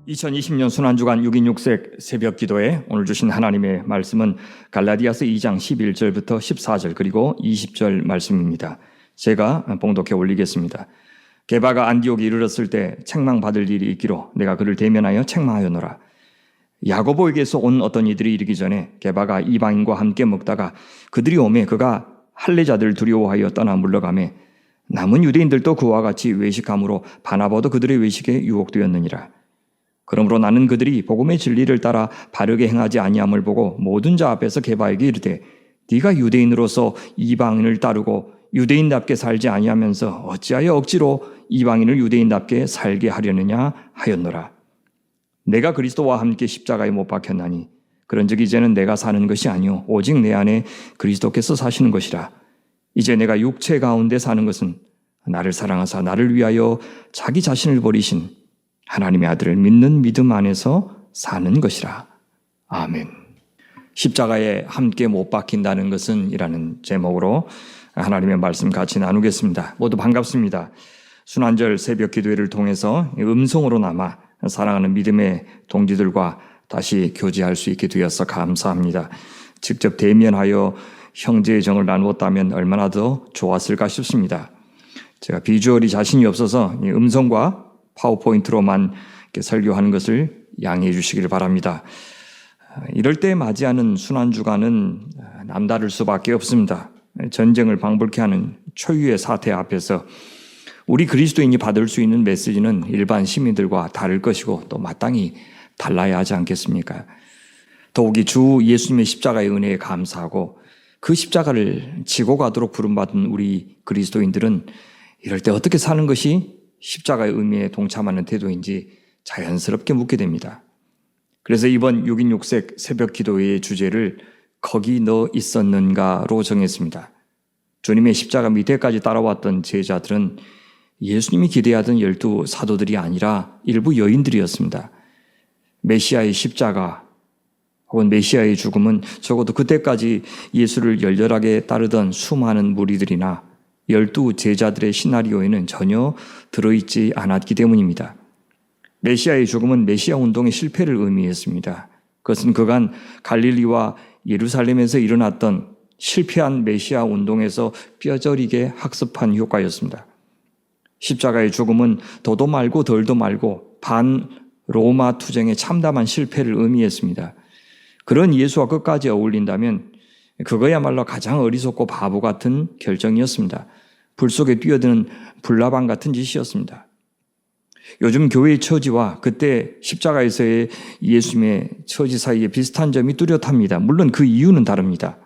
2020년 순환주간 6인 6색 새벽 기도에 오늘 주신 하나님의 말씀은 갈라디아서 2장 11절부터 14절 그리고 20절 말씀입니다. 제가 봉독해 올리겠습니다. 게바가 안디옥에 이르렀을 때 책망받을 일이 있기로 내가 그를 대면하여 책망하였노라. 야고보에게서 온 어떤 이들이 이르기 전에 게바가 이방인과 함께 먹다가 그들이 오매 그가 할례자들을 두려워하여 떠나 물러가매 남은 유대인들도 그와 같이 외식함으로 바나바도 그들의 외식에 유혹되었느니라. 그러므로 나는 그들이 복음의 진리를 따라 바르게 행하지 아니함을 보고 모든 자 앞에서 게바에게 이르되 네가 유대인으로서 이방인을 따르고 유대인답게 살지 아니하면서 어찌하여 억지로 이방인을 유대인답게 살게 하려느냐 하였노라. 내가 그리스도와 함께 십자가에 못 박혔나니 그런즉 이제는 내가 사는 것이 아니요 오직 내 안에 그리스도께서 사시는 것이라. 이제 내가 육체 가운데 사는 것은 나를 사랑하사 나를 위하여 자기 자신을 버리신 하나님의 아들을 믿는 믿음 안에서 사는 것이라. 아멘. 십자가에 함께 못 박힌다는 것은 이라는 제목으로 하나님의 말씀 같이 나누겠습니다. 모두 반갑습니다. 순환절 새벽 기도회를 통해서 음성으로나마 사랑하는 믿음의 동지들과 다시 교제할 수 있게 되어서 감사합니다. 직접 대면하여 형제의 정을 나누었다면 얼마나 더 좋았을까 싶습니다. 제가 비주얼이 자신이 없어서 음성과 파워포인트로만 설교하는 것을 양해해 주시기를 바랍니다. 이럴 때 맞이하는 순환주간은 남다를 수밖에 없습니다. 전쟁을 방불케 하는 초유의 사태 앞에서 우리 그리스도인이 받을 수 있는 메시지는 일반 시민들과 다를 것이고 또 마땅히 달라야 하지 않겠습니까? 더욱이 주 예수님의 십자가의 은혜에 감사하고 그 십자가를 지고 가도록 부름받은 우리 그리스도인들은 이럴 때 어떻게 사는 것이 십자가의 의미에 동참하는 태도인지 자연스럽게 묻게 됩니다. 그래서 이번 6인 6색 새벽 기도회의 주제를 거기 너 있었는가로 정했습니다. 주님의 십자가 밑에까지 따라왔던 제자들은 예수님이 기대하던 12 사도들이 아니라 일부 여인들이었습니다. 메시아의 십자가 혹은 메시아의 죽음은 적어도 그때까지 예수를 열렬하게 따르던 수많은 무리들이나 12 제자들의 시나리오에는 전혀 들어있지 않았기 때문입니다. 메시아의 죽음은 메시아 운동의 실패를 의미했습니다. 그것은 그간 갈릴리와 예루살렘에서 일어났던 실패한 메시아 운동에서 뼈저리게 학습한 효과였습니다. 십자가의 죽음은 더도 말고 덜도 말고 반 로마 투쟁의 참담한 실패를 의미했습니다. 그런 예수와 끝까지 어울린다면 그거야말로 가장 어리석고 바보 같은 결정이었습니다. 불 속에 뛰어드는 불나방 같은 짓이었습니다. 요즘 교회의 처지와 그때 십자가에서의 예수님의 처지 사이에 비슷한 점이 뚜렷합니다. 물론 그 이유는 다릅니다.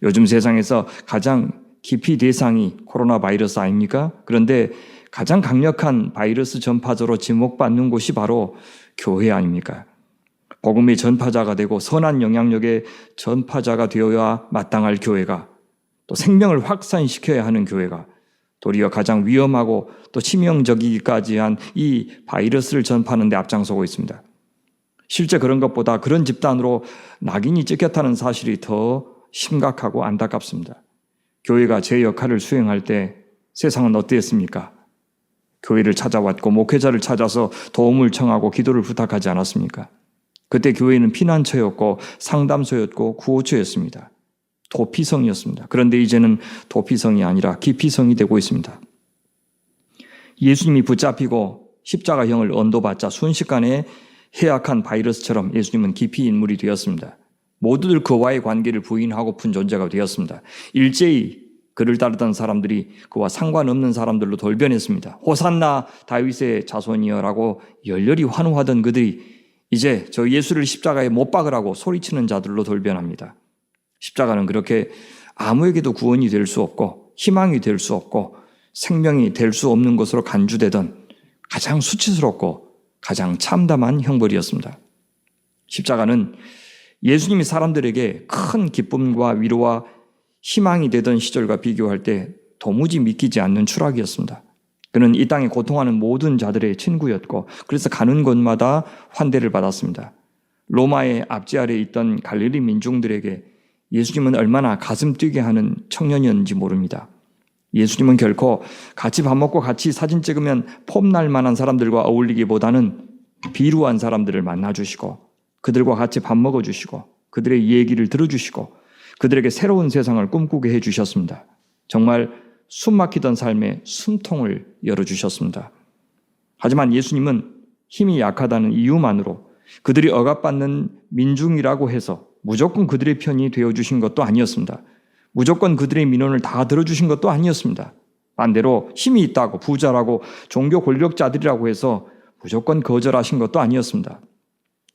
요즘 세상에서 가장 기피 대상이 코로나 바이러스 아닙니까? 그런데 가장 강력한 바이러스 전파자로 지목받는 곳이 바로 교회 아닙니까? 복음의 전파자가 되고 선한 영향력의 전파자가 되어야 마땅할 교회가 또 생명을 확산시켜야 하는 교회가 도리어 가장 위험하고 또 치명적이기까지 한 이 바이러스를 전파하는 데 앞장서고 있습니다. 실제 그런 것보다 그런 집단으로 낙인이 찍혔다는 사실이 더 심각하고 안타깝습니다. 교회가 제 역할을 수행할 때 세상은 어땠습니까? 교회를 찾아왔고 목회자를 찾아서 도움을 청하고 기도를 부탁하지 않았습니까? 그때 교회는 피난처였고 상담소였고 구호처였습니다. 도피성이었습니다. 그런데 이제는 도피성이 아니라 기피성이 되고 있습니다. 예수님이 붙잡히고 십자가형을 언도받자 순식간에 해악한 바이러스처럼 예수님은 기피 인물이 되었습니다. 모두들 그와의 관계를 부인하고픈 존재가 되었습니다. 일제히 그를 따르던 사람들이 그와 상관없는 사람들로 돌변했습니다. 호산나 다윗의 자손이여라고 열렬히 환호하던 그들이 이제 저 예수를 십자가에 못 박으라고 소리치는 자들로 돌변합니다. 십자가는 그렇게 아무에게도 구원이 될 수 없고 희망이 될 수 없고 생명이 될 수 없는 것으로 간주되던 가장 수치스럽고 가장 참담한 형벌이었습니다. 십자가는 예수님이 사람들에게 큰 기쁨과 위로와 희망이 되던 시절과 비교할 때 도무지 믿기지 않는 추락이었습니다. 그는 이 땅에 고통하는 모든 자들의 친구였고 그래서 가는 곳마다 환대를 받았습니다. 로마의 압제 아래에 있던 갈릴리 민중들에게 예수님은 얼마나 가슴 뛰게 하는 청년이었는지 모릅니다. 예수님은 결코 같이 밥 먹고 같이 사진 찍으면 폼날 만한 사람들과 어울리기보다는 비루한 사람들을 만나주시고 그들과 같이 밥 먹어주시고 그들의 얘기를 들어주시고 그들에게 새로운 세상을 꿈꾸게 해주셨습니다. 정말 숨막히던 삶에 숨통을 열어주셨습니다. 하지만 예수님은 힘이 약하다는 이유만으로 그들이 억압받는 민중이라고 해서 무조건 그들의 편이 되어주신 것도 아니었습니다. 무조건 그들의 민원을 다 들어주신 것도 아니었습니다. 반대로 힘이 있다고 부자라고 종교 권력자들이라고 해서 무조건 거절하신 것도 아니었습니다.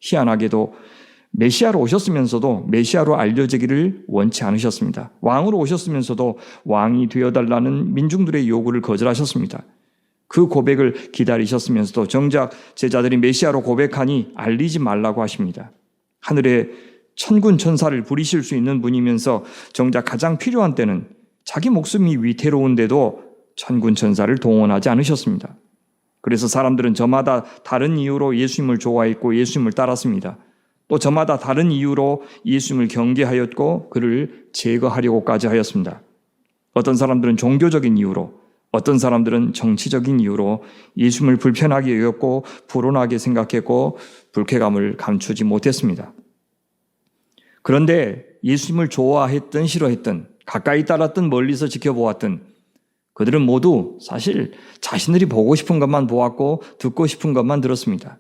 희한하게도 메시아로 오셨으면서도 메시아로 알려지기를 원치 않으셨습니다. 왕으로 오셨으면서도 왕이 되어달라는 민중들의 요구를 거절하셨습니다. 그 고백을 기다리셨으면서도 정작 제자들이 메시아로 고백하니 알리지 말라고 하십니다. 하늘에 천군 천사를 부리실 수 있는 분이면서 정작 가장 필요한 때는 자기 목숨이 위태로운데도 천군 천사를 동원하지 않으셨습니다. 그래서 사람들은 저마다 다른 이유로 예수님을 좋아했고 예수님을 따랐습니다. 또 저마다 다른 이유로 예수님을 경계하였고 그를 제거하려고까지 하였습니다. 어떤 사람들은 종교적인 이유로, 어떤 사람들은 정치적인 이유로 예수님을 불편하게 여겼고 불온하게 생각했고 불쾌감을 감추지 못했습니다. 그런데 예수님을 좋아했든 싫어했든 가까이 따랐든 멀리서 지켜보았든 그들은 모두 사실 자신들이 보고 싶은 것만 보았고 듣고 싶은 것만 들었습니다.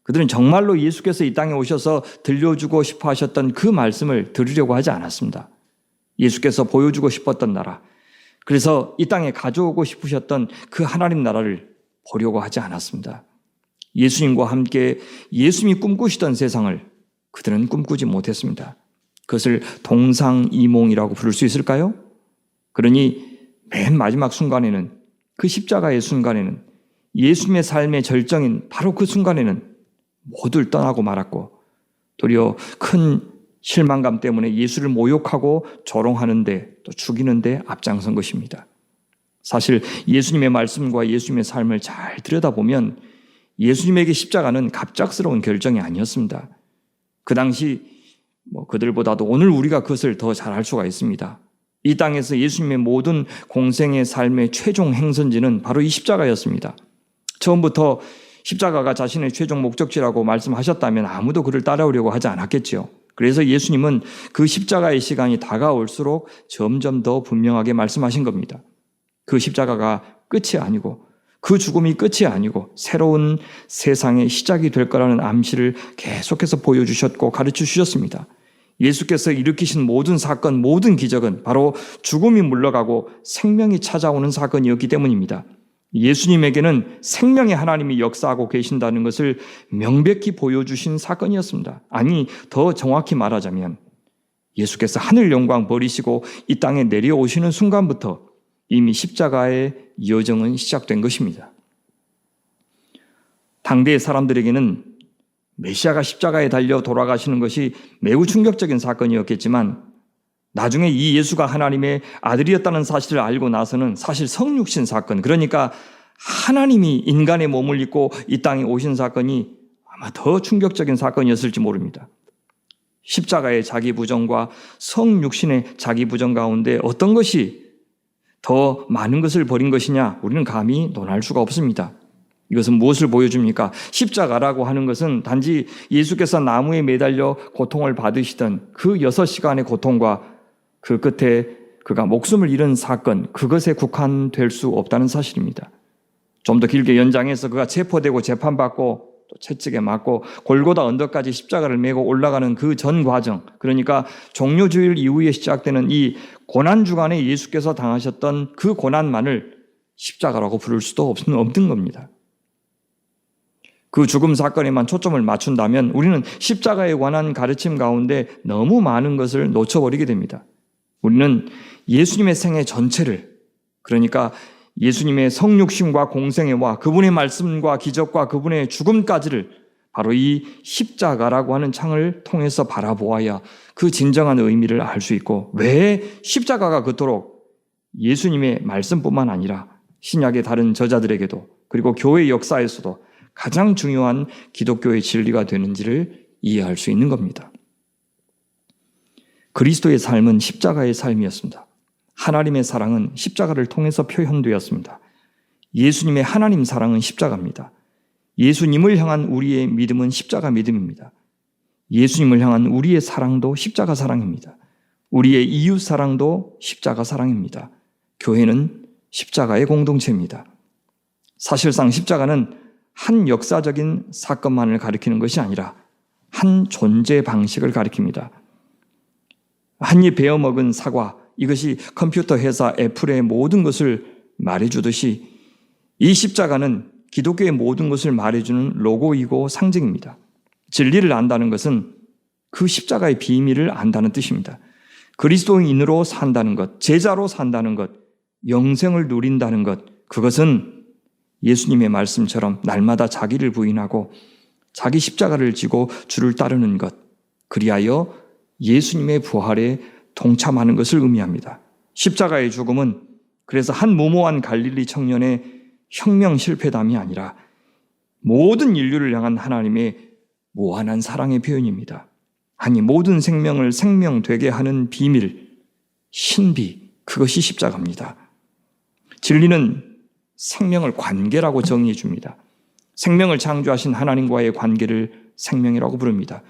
그들은 정말로 예수께서 이 땅에 오셔서 들려주고 싶어 하셨던 그 말씀을 들으려고 하지 않았습니다. 예수께서 보여주고 싶었던 나라, 그래서 이 땅에 가져오고 싶으셨던 그 하나님 나라를 보려고 하지 않았습니다. 예수님과 함께 예수님이 꿈꾸시던 세상을 그들은 꿈꾸지 못했습니다. 그것을 동상이몽이라고 부를 수 있을까요? 그러니 맨 마지막 순간에는, 그 십자가의 순간에는, 예수님의 삶의 절정인 바로 그 순간에는 모두를 떠나고 말았고 도리어 큰 실망감 때문에 예수를 모욕하고 조롱하는데 또 죽이는데 앞장선 것입니다. 사실 예수님의 말씀과 예수님의 삶을 잘 들여다보면 예수님에게 십자가는 갑작스러운 결정이 아니었습니다. 그 당시 그들보다도 오늘 우리가 그것을 더 잘 알 수가 있습니다. 이 땅에서 예수님의 모든 공생의 삶의 최종 행선지는 바로 이 십자가였습니다. 처음부터 십자가가 자신의 최종 목적지라고 말씀하셨다면 아무도 그를 따라오려고 하지 않았겠지요. 그래서 예수님은 그 십자가의 시간이 다가올수록 점점 더 분명하게 말씀하신 겁니다. 그 십자가가 끝이 아니고 그 죽음이 끝이 아니고 새로운 세상의 시작이 될 거라는 암시를 계속해서 보여주셨고 가르쳐 주셨습니다. 예수께서 일으키신 모든 사건, 모든 기적은 바로 죽음이 물러가고 생명이 찾아오는 사건이었기 때문입니다. 예수님에게는 생명의 하나님이 역사하고 계신다는 것을 명백히 보여주신 사건이었습니다. 아니, 더 정확히 말하자면 예수께서 하늘 영광 버리시고 이 땅에 내려오시는 순간부터 이미 십자가의 여정은 시작된 것입니다. 당대의 사람들에게는 메시아가 십자가에 달려 돌아가시는 것이 매우 충격적인 사건이었겠지만 나중에 이 예수가 하나님의 아들이었다는 사실을 알고 나서는 사실 성육신 사건, 그러니까 하나님이 인간의 몸을 입고 이 땅에 오신 사건이 아마 더 충격적인 사건이었을지 모릅니다. 십자가의 자기 부정과 성육신의 자기 부정 가운데 어떤 것이 더 많은 것을 버린 것이냐, 우리는 감히 논할 수가 없습니다. 이것은 무엇을 보여줍니까? 십자가라고 하는 것은 단지 예수께서 나무에 매달려 고통을 받으시던 그 6시간의 고통과 그 끝에 그가 목숨을 잃은 사건, 그것에 국한될 수 없다는 사실입니다. 좀 더 길게 연장해서 그가 체포되고 재판받고 또 채찍에 맞고 골고다 언덕까지 십자가를 메고 올라가는 그 전 과정, 그러니까 종료주일 이후에 시작되는 이 고난 주간에 예수께서 당하셨던 그 고난만을 십자가라고 부를 수도 없는 겁니다. 그 죽음 사건에만 초점을 맞춘다면 우리는 십자가에 관한 가르침 가운데 너무 많은 것을 놓쳐버리게 됩니다. 우리는 예수님의 생애 전체를, 그러니까 예수님의 성육신과 공생애와 그분의 말씀과 기적과 그분의 죽음까지를 바로 이 십자가라고 하는 창을 통해서 바라보아야 그 진정한 의미를 알 수 있고, 왜 십자가가 그토록 예수님의 말씀뿐만 아니라 신약의 다른 저자들에게도 그리고 교회 역사에서도 가장 중요한 기독교의 진리가 되는지를 이해할 수 있는 겁니다. 그리스도의 삶은 십자가의 삶이었습니다. 하나님의 사랑은 십자가를 통해서 표현되었습니다. 예수님의 하나님 사랑은 십자가입니다. 예수님을 향한 우리의 믿음은 십자가 믿음입니다. 예수님을 향한 우리의 사랑도 십자가 사랑입니다. 우리의 이웃 사랑도 십자가 사랑입니다. 교회는 십자가의 공동체입니다. 사실상 십자가는 한 역사적인 사건만을 가리키는 것이 아니라 한 존재 방식을 가리킵니다. 한 입 베어 먹은 사과, 이것이 컴퓨터 회사 애플의 모든 것을 말해주듯이 이 십자가는 기독교의 모든 것을 말해주는 로고이고 상징입니다. 진리를 안다는 것은 그 십자가의 비밀을 안다는 뜻입니다. 그리스도인으로 산다는 것, 제자로 산다는 것, 영생을 누린다는 것, 그것은 예수님의 말씀처럼 날마다 자기를 부인하고 자기 십자가를 지고 주를 따르는 것, 그리하여 예수님의 부활에 동참하는 것을 의미합니다. 십자가의 죽음은 그래서 한 무모한 갈릴리 청년의 혁명 실패담이 아니라 모든 인류를 향한 하나님의 무한한 사랑의 표현입니다. 아니, 모든 생명을 생명되게 하는 비밀, 신비, 그것이 십자가입니다. 진리는 생명을 관계라고 정의해 줍니다. 생명을 창조하신 하나님과의 관계를 생명이라고 부릅니다.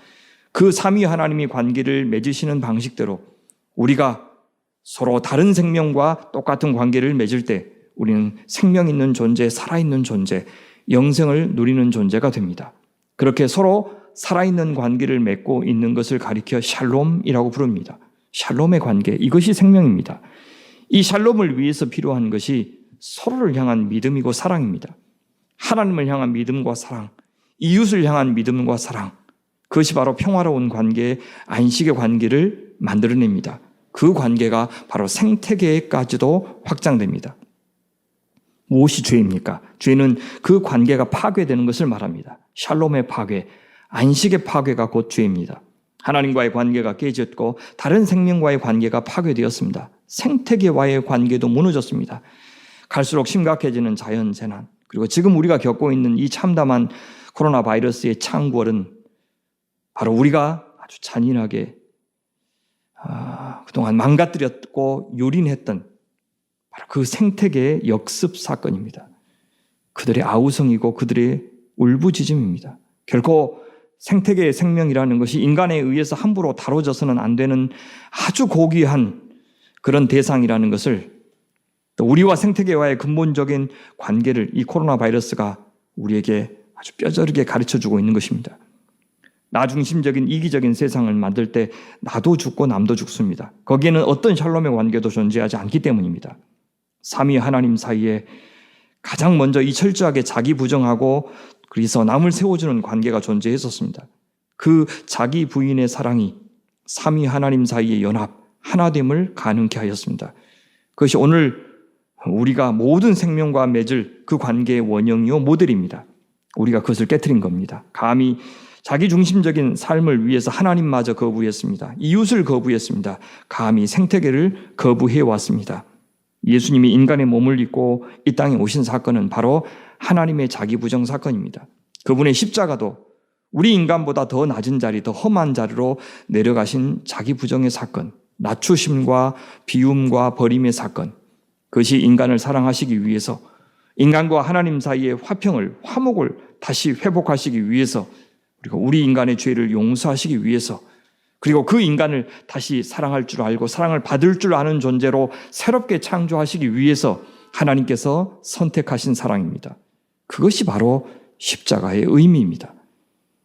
그 삼위 하나님이 관계를 맺으시는 방식대로 우리가 서로 다른 생명과 똑같은 관계를 맺을 때 우리는 생명 있는 존재, 살아있는 존재, 영생을 누리는 존재가 됩니다. 그렇게 서로 살아있는 관계를 맺고 있는 것을 가리켜 샬롬이라고 부릅니다. 샬롬의 관계, 이것이 생명입니다. 이 샬롬을 위해서 필요한 것이 서로를 향한 믿음이고 사랑입니다. 하나님을 향한 믿음과 사랑, 이웃을 향한 믿음과 사랑, 그것이 바로 평화로운 관계, 안식의 관계를 만들어냅니다. 그 관계가 바로 생태계까지도 확장됩니다. 무엇이 죄입니까? 죄는 그 관계가 파괴되는 것을 말합니다. 샬롬의 파괴, 안식의 파괴가 곧 죄입니다. 하나님과의 관계가 깨졌고 다른 생명과의 관계가 파괴되었습니다. 생태계와의 관계도 무너졌습니다. 갈수록 심각해지는 자연재난, 그리고 지금 우리가 겪고 있는 이 참담한 코로나 바이러스의 창궐은 바로 우리가 아주 잔인하게 그동안 망가뜨렸고 유린했던 바로 그 생태계의 역습 사건입니다. 그들의 아우성이고 그들의 울부짖음입니다. 결코 생태계의 생명이라는 것이 인간에 의해서 함부로 다뤄져서는 안 되는 아주 고귀한 그런 대상이라는 것을, 또 우리와 생태계와의 근본적인 관계를 이 코로나 바이러스가 우리에게 아주 뼈저리게 가르쳐주고 있는 것입니다. 나중심적인 이기적인 세상을 만들 때 나도 죽고 남도 죽습니다. 거기에는 어떤 샬롬의 관계도 존재하지 않기 때문입니다. 삼위 하나님 사이에 가장 먼저 이 철저하게 자기 부정하고 그래서 남을 세워주는 관계가 존재했었습니다. 그 자기 부인의 사랑이 삼위 하나님 사이의 연합, 하나됨을 가능케 하였습니다. 그것이 오늘 우리가 모든 생명과 맺을 그 관계의 원형이요 모델입니다. 우리가 그것을 깨트린 겁니다. 감히 자기중심적인 삶을 위해서 하나님마저 거부했습니다. 이웃을 거부했습니다. 감히 생태계를 거부해왔습니다. 예수님이 인간의 몸을 입고 이 땅에 오신 사건은 바로 하나님의 자기부정 사건입니다. 그분의 십자가도 우리 인간보다 더 낮은 자리, 더 험한 자리로 내려가신 자기부정의 사건, 낮추심과 비움과 버림의 사건, 그것이 인간을 사랑하시기 위해서 인간과 하나님 사이의 화평을, 화목을 다시 회복하시기 위해서, 그리고 우리 인간의 죄를 용서하시기 위해서, 그리고 그 인간을 다시 사랑할 줄 알고 사랑을 받을 줄 아는 존재로 새롭게 창조하시기 위해서 하나님께서 선택하신 사랑입니다. 그것이 바로 십자가의 의미입니다.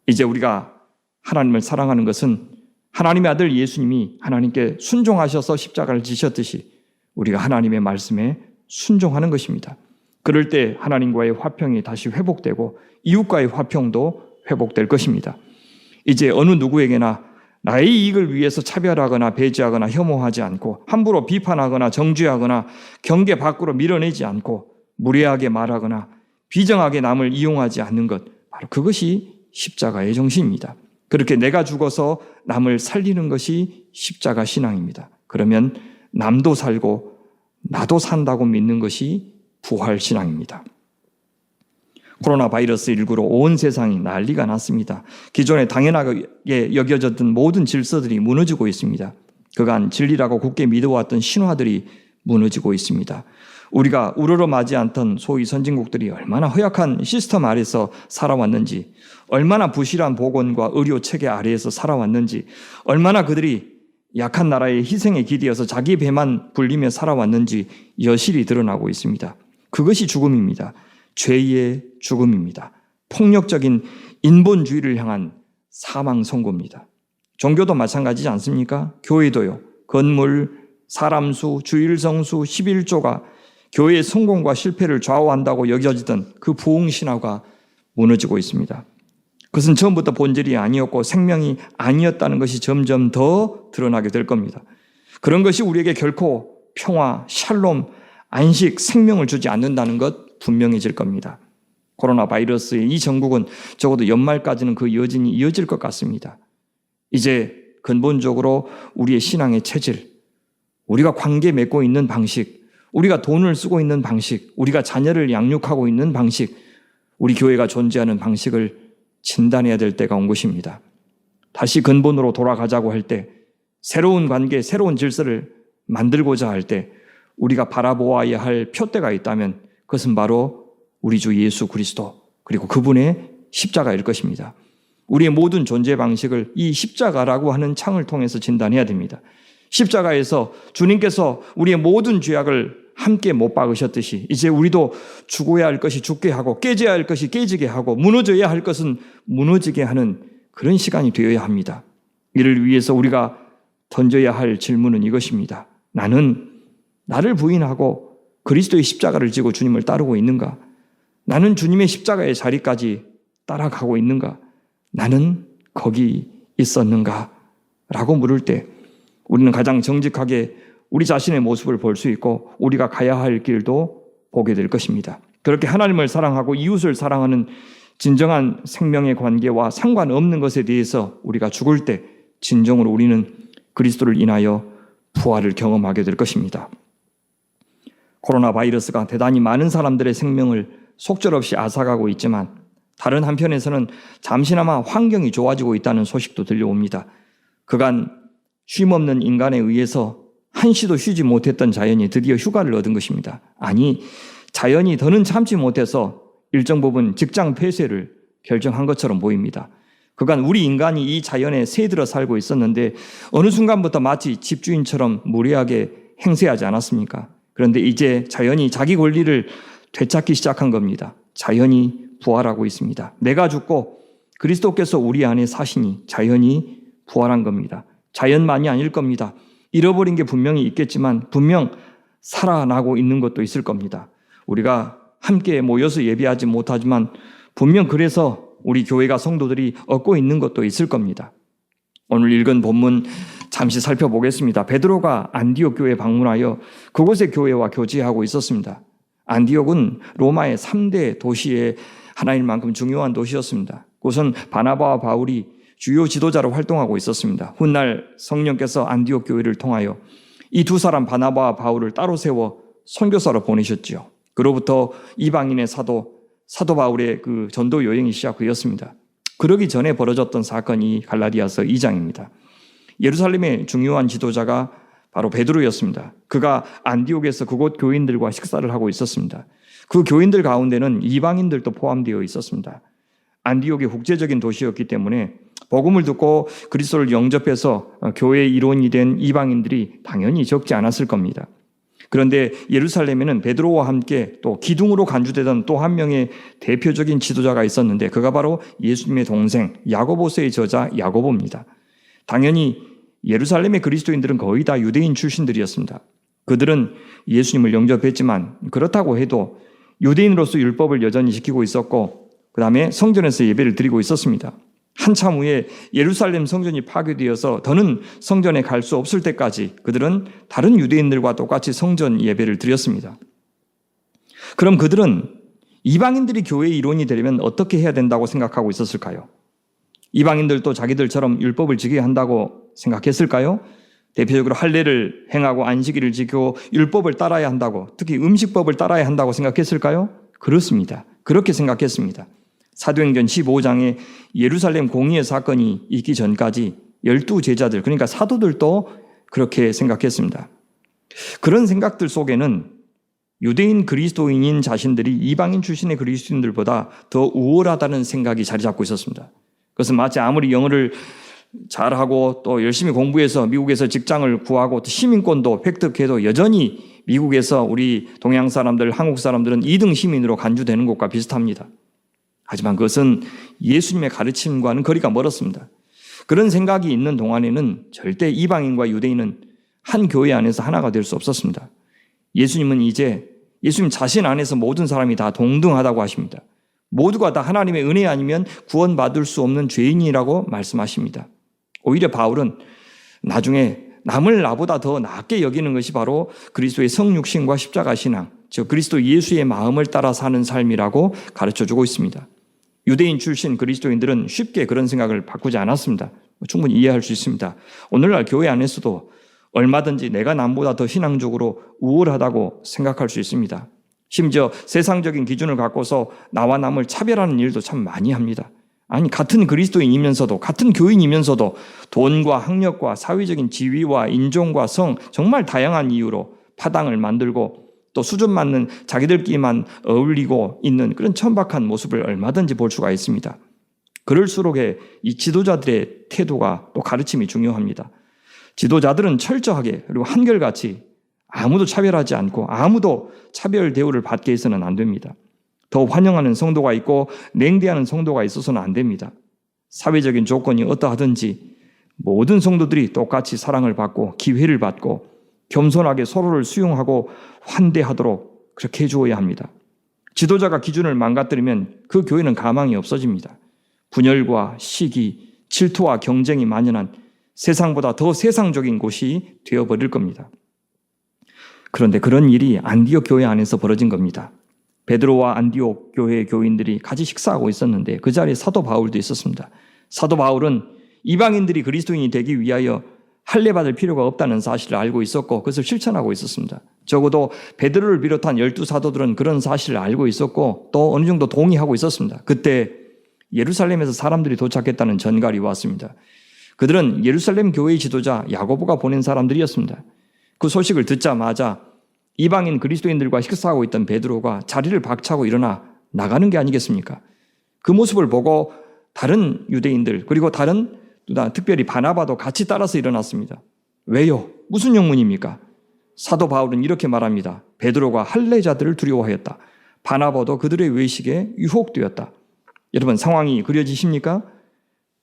이제 우리가 하나님을 사랑하는 것은 하나님의 아들 예수님이 하나님께 순종하셔서 십자가를 지셨듯이 우리가 하나님의 말씀에 순종하는 것입니다. 그럴 때 하나님과의 화평이 다시 회복되고 이웃과의 화평도 회복될 것입니다. 이제 어느 누구에게나 나의 이익을 위해서 차별하거나 배제하거나 혐오하지 않고 함부로 비판하거나 정죄하거나 경계 밖으로 밀어내지 않고 무례하게 말하거나 비정하게 남을 이용하지 않는 것, 바로 그것이 십자가의 정신입니다. 그렇게 내가 죽어서 남을 살리는 것이 십자가 신앙입니다. 그러면 남도 살고 나도 산다고 믿는 것이 부활 신앙입니다. 코로나 바이러스 19로 온 세상이 난리가 났습니다. 기존에 당연하게 여겨졌던 모든 질서들이 무너지고 있습니다. 그간 진리라고 굳게 믿어왔던 신화들이 무너지고 있습니다. 우리가 우러러마지 않던 소위 선진국들이 얼마나 허약한 시스템 아래서 살아왔는지, 얼마나 부실한 보건과 의료 체계 아래에서 살아왔는지, 얼마나 그들이 약한 나라의 희생에 기대어서 자기 배만 불리며 살아왔는지 여실히 드러나고 있습니다. 그것이 죽음입니다. 죄의 죽음입니다. 폭력적인 인본주의를 향한 사망 선고입니다. 종교도 마찬가지지 않습니까? 교회도요. 건물, 사람 수, 주일 성수, 11조가 교회의 성공과 실패를 좌우한다고 여겨지던 그 부흥신화가 무너지고 있습니다. 그것은 처음부터 본질이 아니었고 생명이 아니었다는 것이 점점 더 드러나게 될 겁니다. 그런 것이 우리에게 결코 평화, 샬롬, 안식, 생명을 주지 않는다는 것 분명해질 겁니다. 코로나 바이러스의 이 전국은 적어도 연말까지는 그 여진이 이어질 것 같습니다. 이제 근본적으로 우리의 신앙의 체질, 우리가 관계 맺고 있는 방식, 우리가 돈을 쓰고 있는 방식, 우리가 자녀를 양육하고 있는 방식, 우리 교회가 존재하는 방식을 진단해야 될 때가 온 것입니다. 다시 근본으로 돌아가자고 할 때, 새로운 관계, 새로운 질서를 만들고자 할 때 우리가 바라보아야 할 표대가 있다면 그것은 바로 우리 주 예수 그리스도 그리고 그분의 십자가일 것입니다. 우리의 모든 존재 방식을 이 십자가라고 하는 창을 통해서 진단해야 됩니다. 십자가에서 주님께서 우리의 모든 죄악을 함께 못 박으셨듯이 이제 우리도 죽어야 할 것이 죽게 하고 깨져야 할 것이 깨지게 하고 무너져야 할 것은 무너지게 하는 그런 시간이 되어야 합니다. 이를 위해서 우리가 던져야 할 질문은 이것입니다. 나는 나를 부인하고 그리스도의 십자가를 지고 주님을 따르고 있는가? 나는 주님의 십자가의 자리까지 따라가고 있는가? 나는 거기 있었는가? 라고 물을 때 우리는 가장 정직하게 우리 자신의 모습을 볼 수 있고 우리가 가야 할 길도 보게 될 것입니다. 그렇게 하나님을 사랑하고 이웃을 사랑하는 진정한 생명의 관계와 상관없는 것에 대해서 우리가 죽을 때 진정으로 우리는 그리스도를 인하여 부활을 경험하게 될 것입니다. 코로나 바이러스가 대단히 많은 사람들의 생명을 속절없이 앗아가고 있지만 다른 한편에서는 잠시나마 환경이 좋아지고 있다는 소식도 들려옵니다. 그간 쉼없는 인간에 의해서 한시도 쉬지 못했던 자연이 드디어 휴가를 얻은 것입니다. 아니, 자연이 더는 참지 못해서 일정 부분 직장 폐쇄를 결정한 것처럼 보입니다. 그간 우리 인간이 이 자연에 새들어 살고 있었는데 어느 순간부터 마치 집주인처럼 무례하게 행세하지 않았습니까? 그런데 이제 자연이 자기 권리를 되찾기 시작한 겁니다. 자연이 부활하고 있습니다. 내가 죽고 그리스도께서 우리 안에 사시니 자연이 부활한 겁니다. 자연만이 아닐 겁니다. 잃어버린 게 분명히 있겠지만 분명 살아나고 있는 것도 있을 겁니다. 우리가 함께 모여서 예배하지 못하지만 분명 그래서 우리 교회가 성도들이 얻고 있는 것도 있을 겁니다. 오늘 읽은 본문 잠시 살펴보겠습니다. 베드로가 안디옥 교회에 방문하여 그곳의 교회와 교제하고 있었습니다. 안디옥은 로마의 3대 도시의 하나일 만큼 중요한 도시였습니다. 그곳은 바나바와 바울이 주요 지도자로 활동하고 있었습니다. 훗날 성령께서 안디옥 교회를 통하여 이 두 사람 바나바와 바울을 따로 세워 선교사로 보내셨지요. 그로부터 이방인의 사도 바울의 그 전도 여행이 시작되었습니다. 그러기 전에 벌어졌던 사건이 갈라디아서 2장입니다. 예루살렘의 중요한 지도자가 바로 베드로였습니다. 그가 안디옥에서 그곳 교인들과 식사를 하고 있었습니다. 그 교인들 가운데는 이방인들도 포함되어 있었습니다. 안디옥이 국제적인 도시였기 때문에 복음을 듣고 그리스도를 영접해서 교회의 일원이 된 이방인들이 당연히 적지 않았을 겁니다. 그런데 예루살렘에는 베드로와 함께 또 기둥으로 간주되던 또 한 명의 대표적인 지도자가 있었는데 그가 바로 예수님의 동생 야고보서의 저자 야고보입니다. 당연히 예루살렘의 그리스도인들은 거의 다 유대인 출신들이었습니다. 그들은 예수님을 영접했지만 그렇다고 해도 유대인으로서 율법을 여전히 지키고 있었고 그 다음에 성전에서 예배를 드리고 있었습니다. 한참 후에 예루살렘 성전이 파괴되어서 더는 성전에 갈 수 없을 때까지 그들은 다른 유대인들과 똑같이 성전 예배를 드렸습니다. 그럼 그들은 이방인들이 교회의 일원이 되려면 어떻게 해야 된다고 생각하고 있었을까요? 이방인들도 자기들처럼 율법을 지켜야 한다고 생각했을까요? 대표적으로 할례를 행하고 안식일을 지키고 율법을 따라야 한다고, 특히 음식법을 따라야 한다고 생각했을까요? 그렇습니다. 그렇게 생각했습니다. 사도행전 15장에 예루살렘 공의의 사건이 있기 전까지 12제자들, 그러니까 사도들도 그렇게 생각했습니다. 그런 생각들 속에는 유대인 그리스도인인 자신들이 이방인 출신의 그리스도인들보다 더 우월하다는 생각이 자리 잡고 있었습니다. 그것은 마치 아무리 영어를 잘하고 또 열심히 공부해서 미국에서 직장을 구하고 또 시민권도 획득해도 여전히 미국에서 우리 동양 사람들, 한국 사람들은 2등 시민으로 간주되는 것과 비슷합니다. 하지만 그것은 예수님의 가르침과는 거리가 멀었습니다. 그런 생각이 있는 동안에는 절대 이방인과 유대인은 한 교회 안에서 하나가 될 수 없었습니다. 예수님은 이제 예수님 자신 안에서 모든 사람이 다 동등하다고 하십니다. 모두가 다 하나님의 은혜 아니면 구원받을 수 없는 죄인이라고 말씀하십니다. 오히려 바울은 나중에 남을 나보다 더 낫게 여기는 것이 바로 그리스도의 성육신과 십자가 신앙, 즉 그리스도 예수의 마음을 따라 사는 삶이라고 가르쳐주고 있습니다. 유대인 출신 그리스도인들은 쉽게 그런 생각을 바꾸지 않았습니다. 충분히 이해할 수 있습니다. 오늘날 교회 안에서도 얼마든지 내가 남보다 더 신앙적으로 우월하다고 생각할 수 있습니다. 심지어 세상적인 기준을 갖고서 나와 남을 차별하는 일도 참 많이 합니다. 아니, 같은 그리스도인이면서도, 같은 교인이면서도 돈과 학력과 사회적인 지위와 인종과 성, 정말 다양한 이유로 파당을 만들고 또 수준 맞는 자기들끼리만 어울리고 있는 그런 천박한 모습을 얼마든지 볼 수가 있습니다. 그럴수록에 이 지도자들의 태도가 또 가르침이 중요합니다. 지도자들은 철저하게 그리고 한결같이 아무도 차별하지 않고 아무도 차별 대우를 받게 해서는 안 됩니다. 더 환영하는 성도가 있고 냉대하는 성도가 있어서는 안 됩니다. 사회적인 조건이 어떠하든지 모든 성도들이 똑같이 사랑을 받고 기회를 받고 겸손하게 서로를 수용하고 환대하도록 그렇게 해주어야 합니다. 지도자가 기준을 망가뜨리면 그 교회는 가망이 없어집니다. 분열과 시기, 질투와 경쟁이 만연한 세상보다 더 세상적인 곳이 되어버릴 겁니다. 그런데 그런 일이 안디옥 교회 안에서 벌어진 겁니다. 베드로와 안디옥 교회의 교인들이 같이 식사하고 있었는데 그 자리에 사도 바울도 있었습니다. 사도 바울은 이방인들이 그리스도인이 되기 위하여 할례받을 필요가 없다는 사실을 알고 있었고 그것을 실천하고 있었습니다. 적어도 베드로를 비롯한 12사도들은 그런 사실을 알고 있었고 또 어느 정도 동의하고 있었습니다. 그때 예루살렘에서 사람들이 도착했다는 전갈이 왔습니다. 그들은 예루살렘 교회의 지도자 야고보가 보낸 사람들이었습니다. 그 소식을 듣자마자 이방인 그리스도인들과 식사하고 있던 베드로가 자리를 박차고 일어나 나가는 게 아니겠습니까? 그 모습을 보고 다른 유대인들 그리고 다른 특별히 바나바도 같이 따라서 일어났습니다. 왜요? 무슨 영문입니까? 사도 바울은 이렇게 말합니다. 베드로가 할례자들을 두려워하였다. 바나바도 그들의 외식에 유혹되었다. 여러분 상황이 그려지십니까?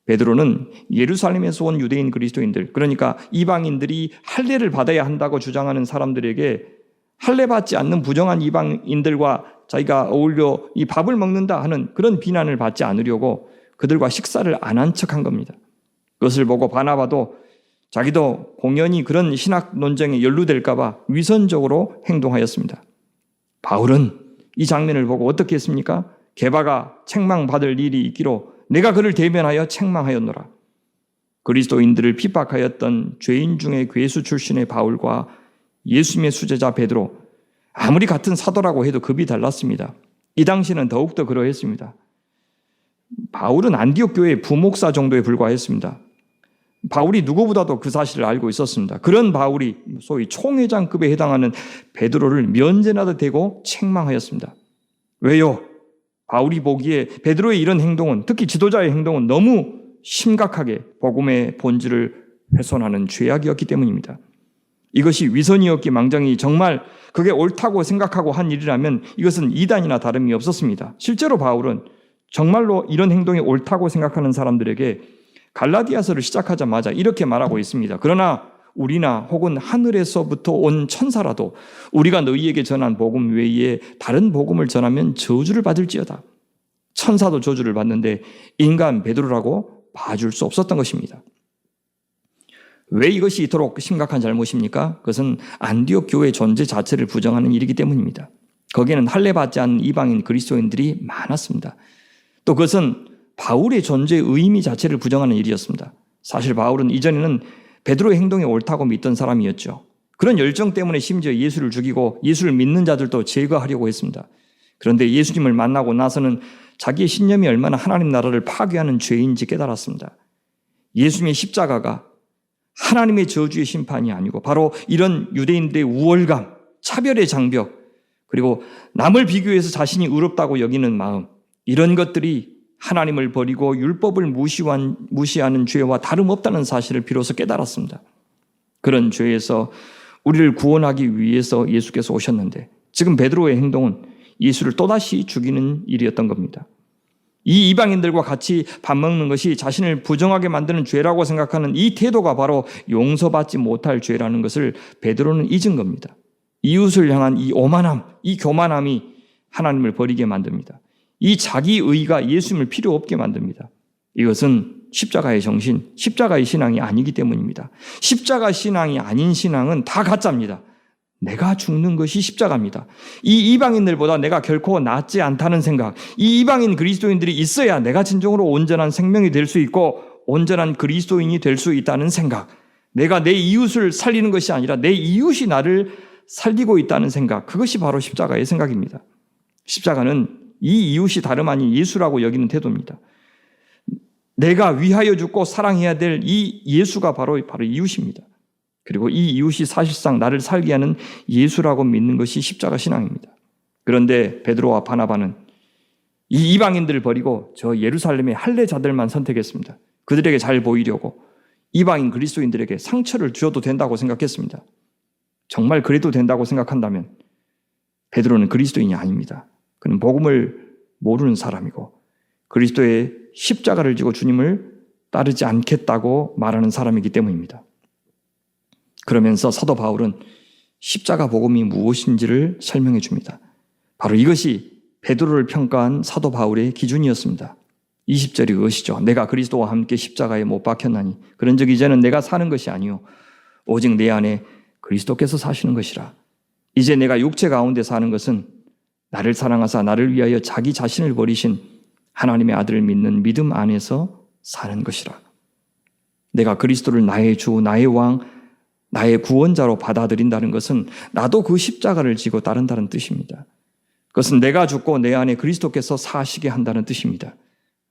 베드로는 예루살렘에서 온 유대인 그리스도인들, 그러니까 이방인들이 할례를 받아야 한다고 주장하는 사람들에게 할례 받지 않는 부정한 이방인들과 자기가 어울려 이 밥을 먹는다 하는 그런 비난을 받지 않으려고 그들과 식사를 안 한 척한 겁니다. 그것을 보고 바나바도 자기도 공연히 그런 신학 논쟁에 연루될까 봐 위선적으로 행동하였습니다. 바울은 이 장면을 보고 어떻게 했습니까? 게바가 책망받을 일이 있기로 내가 그를 대면하여 책망하였노라. 그리스도인들을 핍박하였던 죄인 중에 괴수 출신의 바울과 예수님의 수제자 베드로, 아무리 같은 사도라고 해도 급이 달랐습니다. 이 당시는 더욱더 그러했습니다. 바울은 안디옥 교회의 부목사 정도에 불과했습니다. 바울이 누구보다도 그 사실을 알고 있었습니다. 그런 바울이 소위 총회장급에 해당하는 베드로를 면전하듯 대고 책망하였습니다. 왜요? 바울이 보기에 베드로의 이런 행동은, 특히 지도자의 행동은 너무 심각하게 복음의 본질을 훼손하는 죄악이었기 때문입니다. 이것이 위선이었기 망정이 정말 그게 옳다고 생각하고 한 일이라면 이것은 이단이나 다름이 없었습니다. 실제로 바울은 정말로 이런 행동이 옳다고 생각하는 사람들에게 갈라디아서를 시작하자마자 이렇게 말하고 있습니다. 그러나 우리나 혹은 하늘에서부터 온 천사라도 우리가 너희에게 전한 복음 외에 다른 복음을 전하면 저주를 받을지어다. 천사도 저주를 받는데 인간 베드로라고 봐줄 수 없었던 것입니다. 왜 이것이 이토록 심각한 잘못입니까? 그것은 안디옥 교회의 존재 자체를 부정하는 일이기 때문입니다. 거기에는 할례 받지 않은 이방인 그리스도인들이 많았습니다. 또 그것은 바울의 존재의 의미 자체를 부정하는 일이었습니다. 사실 바울은 이전에는 베드로의 행동이 옳다고 믿던 사람이었죠. 그런 열정 때문에 심지어 예수를 죽이고 예수를 믿는 자들도 제거하려고 했습니다. 그런데 예수님을 만나고 나서는 자기의 신념이 얼마나 하나님 나라를 파괴하는 죄인지 깨달았습니다. 예수님의 십자가가 하나님의 저주의 심판이 아니고 바로 이런 유대인들의 우월감, 차별의 장벽, 그리고 남을 비교해서 자신이 의롭다고 여기는 마음, 이런 것들이 하나님을 버리고 율법을 무시하는 죄와 다름없다는 사실을 비로소 깨달았습니다. 그런 죄에서 우리를 구원하기 위해서 예수께서 오셨는데 지금 베드로의 행동은 예수를 또다시 죽이는 일이었던 겁니다. 이 이방인들과 같이 밥 먹는 것이 자신을 부정하게 만드는 죄라고 생각하는 이 태도가 바로 용서받지 못할 죄라는 것을 베드로는 잊은 겁니다. 이웃을 향한 이 오만함, 이 교만함이 하나님을 버리게 만듭니다. 이 자기의가 예수님을 필요 없게 만듭니다. 이것은 십자가의 정신, 십자가의 신앙이 아니기 때문입니다. 십자가 신앙이 아닌 신앙은 다 가짜입니다. 내가 죽는 것이 십자가입니다. 이 이방인들보다 내가 결코 낫지 않다는 생각, 이 이방인 그리스도인들이 있어야 내가 진정으로 온전한 생명이 될 수 있고 온전한 그리스도인이 될 수 있다는 생각, 내가 내 이웃을 살리는 것이 아니라 내 이웃이 나를 살리고 있다는 생각, 그것이 바로 십자가의 생각입니다. 십자가는 이 이웃이 다름 아닌 예수라고 여기는 태도입니다. 내가 위하여 죽고 사랑해야 될 이 예수가 바로 이웃입니다. 그리고 이 이웃이 사실상 나를 살게 하는 예수라고 믿는 것이 십자가 신앙입니다. 그런데 베드로와 바나바는 이 이방인들을 버리고 저 예루살렘의 할례자들만 선택했습니다. 그들에게 잘 보이려고 이방인 그리스도인들에게 상처를 주어도 된다고 생각했습니다. 정말 그래도 된다고 생각한다면 베드로는 그리스도인이 아닙니다. 그는 복음을 모르는 사람이고 그리스도의 십자가를 지고 주님을 따르지 않겠다고 말하는 사람이기 때문입니다. 그러면서 사도 바울은 십자가 복음이 무엇인지를 설명해 줍니다. 바로 이것이 베드로를 평가한 사도 바울의 기준이었습니다. 20절이 그것이죠. 내가 그리스도와 함께 십자가에 못 박혔나니 그런즉 이제는 내가 사는 것이 아니요 오직 내 안에 그리스도께서 사시는 것이라. 이제 내가 육체 가운데 사는 것은 나를 사랑하사 나를 위하여 자기 자신을 버리신 하나님의 아들을 믿는 믿음 안에서 사는 것이라. 내가 그리스도를 나의 주, 나의 왕, 나의 구원자로 받아들인다는 것은 나도 그 십자가를 지고 따른다는 뜻입니다. 그것은 내가 죽고 내 안에 그리스도께서 사시게 한다는 뜻입니다.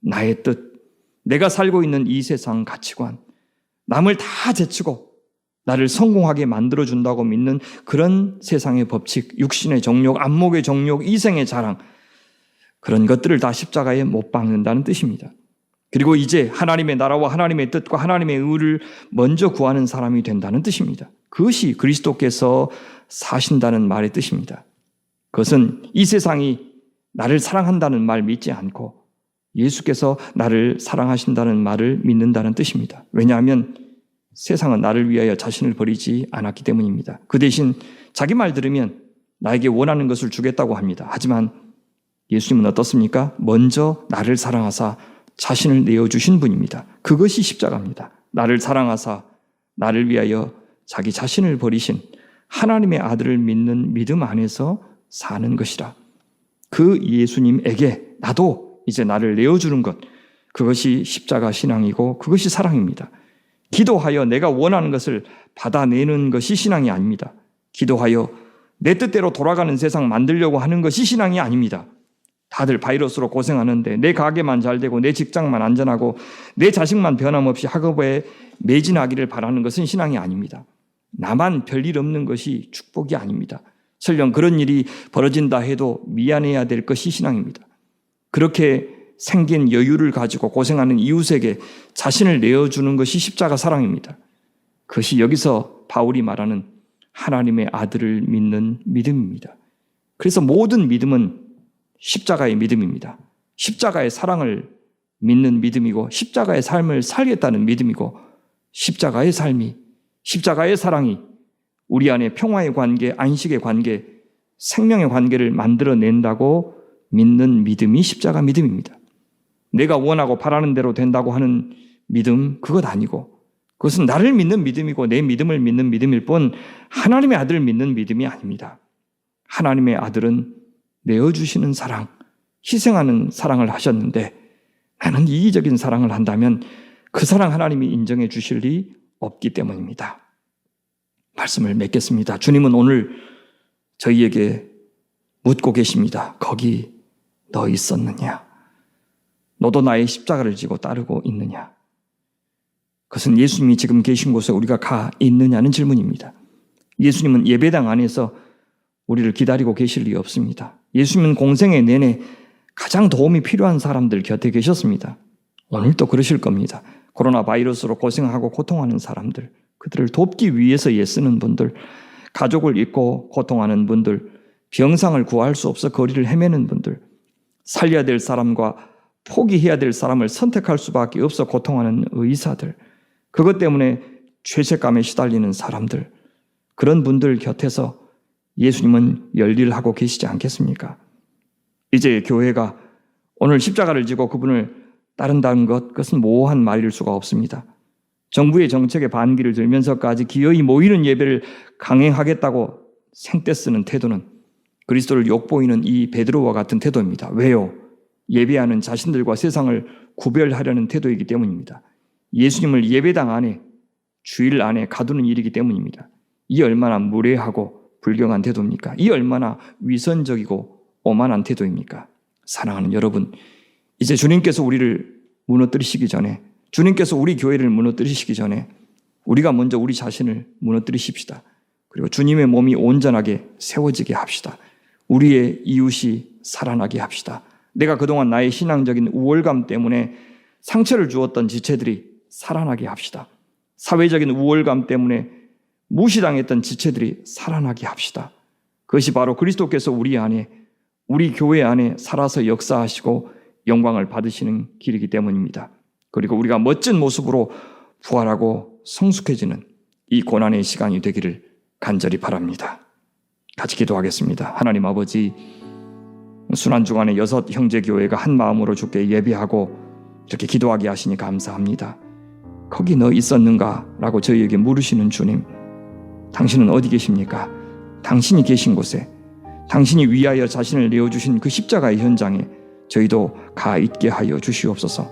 나의 뜻, 내가 살고 있는 이 세상 가치관, 남을 다 제치고 나를 성공하게 만들어준다고 믿는 그런 세상의 법칙, 육신의 정욕, 안목의 정욕, 이생의 자랑, 그런 것들을 다 십자가에 못 박는다는 뜻입니다. 그리고 이제 하나님의 나라와 하나님의 뜻과 하나님의 의를 먼저 구하는 사람이 된다는 뜻입니다. 그것이 그리스도께서 사신다는 말의 뜻입니다. 그것은 이 세상이 나를 사랑한다는 말 믿지 않고 예수께서 나를 사랑하신다는 말을 믿는다는 뜻입니다. 왜냐하면 세상은 나를 위하여 자신을 버리지 않았기 때문입니다. 그 대신 자기 말 들으면 나에게 원하는 것을 주겠다고 합니다. 하지만 예수님은 어떻습니까? 먼저 나를 사랑하사 자신을 내어주신 분입니다. 그것이 십자가입니다. 나를 사랑하사 나를 위하여 자기 자신을 버리신 하나님의 아들을 믿는 믿음 안에서 사는 것이라. 그 예수님에게 나도 이제 나를 내어주는 것, 그것이 십자가 신앙이고 그것이 사랑입니다. 기도하여 내가 원하는 것을 받아내는 것이 신앙이 아닙니다. 기도하여 내 뜻대로 돌아가는 세상 만들려고 하는 것이 신앙이 아닙니다. 다들 바이러스로 고생하는데 내 가게만 잘 되고 내 직장만 안전하고 내 자식만 변함없이 학업에 매진하기를 바라는 것은 신앙이 아닙니다. 나만 별일 없는 것이 축복이 아닙니다. 설령 그런 일이 벌어진다 해도 미안해야 될 것이 신앙입니다. 그렇게 생긴 여유를 가지고 고생하는 이웃에게 자신을 내어주는 것이 십자가 사랑입니다. 그것이 여기서 바울이 말하는 하나님의 아들을 믿는 믿음입니다. 그래서 모든 믿음은 십자가의 믿음입니다. 십자가의 사랑을 믿는 믿음이고 십자가의 삶을 살겠다는 믿음이고 십자가의 삶이, 십자가의 사랑이 우리 안에 평화의 관계, 안식의 관계, 생명의 관계를 만들어낸다고 믿는 믿음이 십자가 믿음입니다. 내가 원하고 바라는 대로 된다고 하는 믿음, 그것 아니고 그것은 나를 믿는 믿음이고 내 믿음을 믿는 믿음일 뿐 하나님의 아들을 믿는 믿음이 아닙니다. 하나님의 아들은 내어주시는 사랑, 희생하는 사랑을 하셨는데 나는 이기적인 사랑을 한다면 그 사랑 하나님이 인정해 주실 리 없기 때문입니다. 말씀을 맺겠습니다. 주님은 오늘 저희에게 묻고 계십니다. 거기 너 있었느냐? 너도 나의 십자가를 지고 따르고 있느냐? 그것은 예수님이 지금 계신 곳에 우리가 가 있느냐는 질문입니다. 예수님은 예배당 안에서 우리를 기다리고 계실 리 없습니다. 예수님은 공생애 내내 가장 도움이 필요한 사람들 곁에 계셨습니다. 오늘도 그러실 겁니다. 코로나 바이러스로 고생하고 고통하는 사람들, 그들을 돕기 위해서 애쓰는 분들, 가족을 잃고 고통하는 분들, 병상을 구할 수 없어 거리를 헤매는 분들, 살려야 될 사람과 포기해야 될 사람을 선택할 수밖에 없어 고통하는 의사들, 그것 때문에 죄책감에 시달리는 사람들, 그런 분들 곁에서 예수님은 열일을 하고 계시지 않겠습니까? 이제 교회가 오늘 십자가를 지고 그분을 따른다는 것, 그것은 모호한 말일 수가 없습니다. 정부의 정책에 반기를 들면서까지 기어이 모이는 예배를 강행하겠다고 생떼 쓰는 태도는 그리스도를 욕보이는 이 베드로와 같은 태도입니다. 왜요? 예배하는 자신들과 세상을 구별하려는 태도이기 때문입니다. 예수님을 예배당 안에, 주일 안에 가두는 일이기 때문입니다. 이 얼마나 무례하고 불경한 태도입니까? 이 얼마나 위선적이고 오만한 태도입니까? 사랑하는 여러분, 이제 주님께서 우리를 무너뜨리시기 전에, 주님께서 우리 교회를 무너뜨리시기 전에 우리가 먼저 우리 자신을 무너뜨리십시다. 그리고 주님의 몸이 온전하게 세워지게 합시다. 우리의 이웃이 살아나게 합시다. 내가 그동안 나의 신앙적인 우월감 때문에 상처를 주었던 지체들이 살아나게 합시다. 사회적인 우월감 때문에 무시당했던 지체들이 살아나게 합시다. 그것이 바로 그리스도께서 우리 안에, 우리 교회 안에 살아서 역사하시고 영광을 받으시는 길이기 때문입니다. 그리고 우리가 멋진 모습으로 부활하고 성숙해지는 이 고난의 시간이 되기를 간절히 바랍니다. 같이 기도하겠습니다. 하나님 아버지, 순환주간에 6 형제교회가 한 마음으로 주께 예배하고 이렇게 기도하게 하시니 감사합니다. 거기 너 있었는가? 라고 저희에게 물으시는 주님, 당신은 어디 계십니까? 당신이 계신 곳에, 당신이 위하여 자신을 내어주신 그 십자가의 현장에 저희도 가 있게 하여 주시옵소서.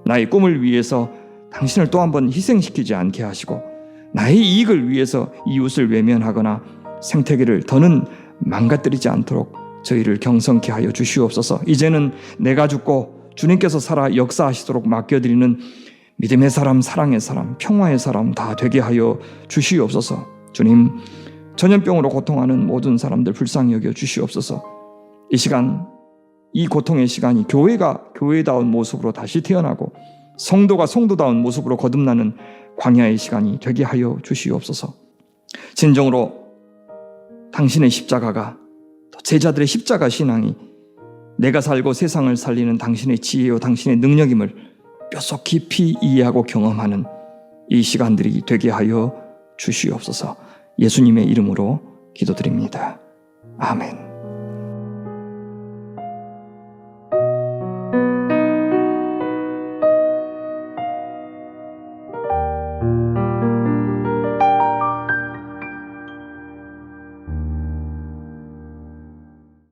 나의 꿈을 위해서 당신을 또 한 번 희생시키지 않게 하시고, 나의 이익을 위해서 이웃을 외면하거나 생태계를 더는 망가뜨리지 않도록 저희를 경성케 하여 주시옵소서. 이제는 내가 죽고 주님께서 살아 역사하시도록 맡겨드리는 믿음의 사람, 사랑의 사람, 평화의 사람 다 되게 하여 주시옵소서. 주님, 전염병으로 고통하는 모든 사람들 불쌍히 여겨 주시옵소서. 이 시간, 이 고통의 시간이 교회가 교회다운 모습으로 다시 태어나고 성도가 성도다운 모습으로 거듭나는 광야의 시간이 되게 하여 주시옵소서. 진정으로 당신의 십자가가, 또 제자들의 십자가 신앙이 내가 살고 세상을 살리는 당신의 지혜요 당신의 능력임을 뼛속 깊이 이해하고 경험하는 이 시간들이 되게 하여 주시옵소서. 예수님의 이름으로 기도드립니다. 아멘.